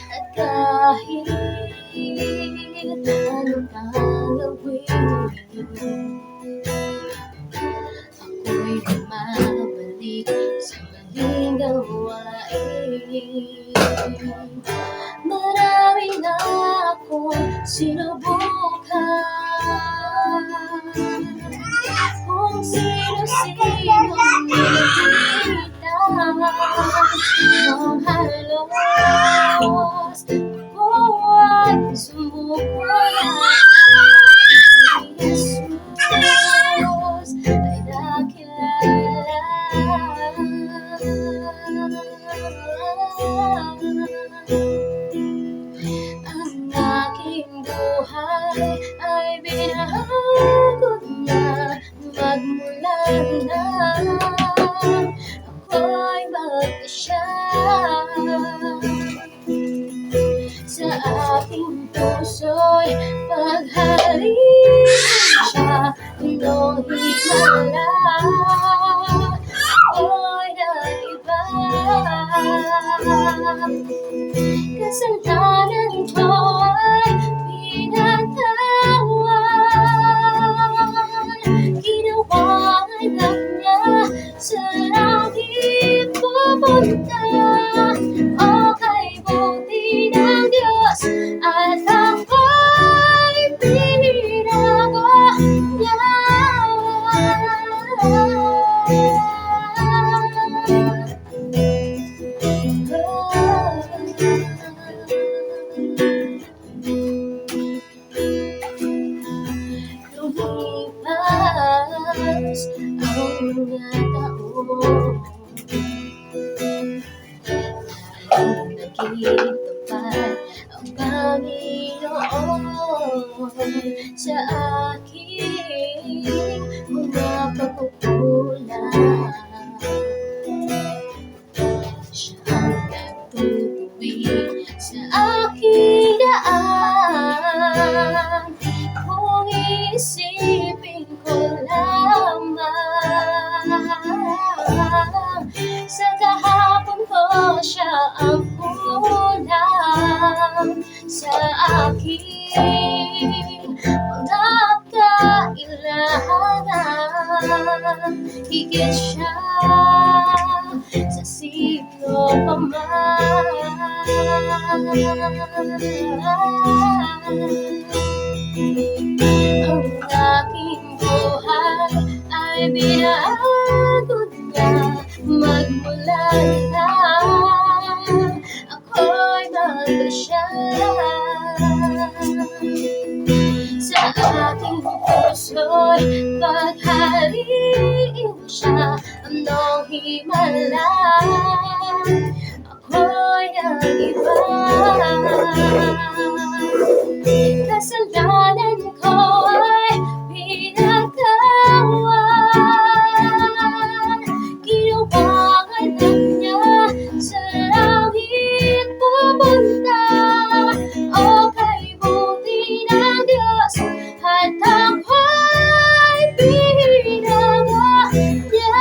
At kahit ano pang gawin, ako'y bumabalik sa maling gawain. Marami na akong sinubukan, kung sino-sino nakita ng halos ako ay sumuko na. Si Jesus ay nakilala. Ang aking buhay ay binahagod niya magmula na ako'y magkasya. Sa aking puso'y paghalin siya nung himala. Ako'y nag-iba, kasalanan ko ay pinatawan. Ginawang anak niya sa langit pupunta. Okay, buti ng Diyos at ako'y binago niya. Lumipas ang mga taon, lalong nagkitupad ang Panginoon sa aking mga pagkukulang. Siya ang nagtutuwid sa aking daan, kung isipin ko lamang sa kahapon ko siya ang kulang sa aking mga kailangan. Higit siya sa sino pa man. Ang aking buhay ay binahagod niya magmula na ako'y magkasya. Sa aking puso'y paghalin siya nung himala. Ako'y nag-iba, kasalanan ko ay pinagtawan. Ginawang anak niya sa langit pupunta. Okay, buti ng Diyos at ako'y binago niya.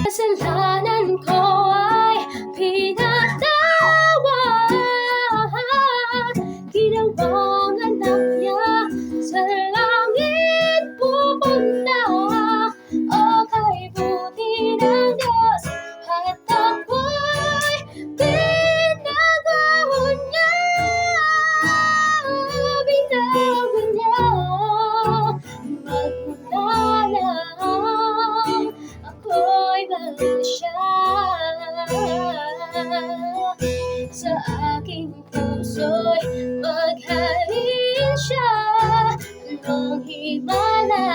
Kasalanan ko ay pinatawad. Ginawang anak niya sa langit pupunta. Okay, buti ng Diyos at ako'y binago niya. Binago niya magmula lang ako'y magkasya. Sa aking puso'y maghalin siya nung himala.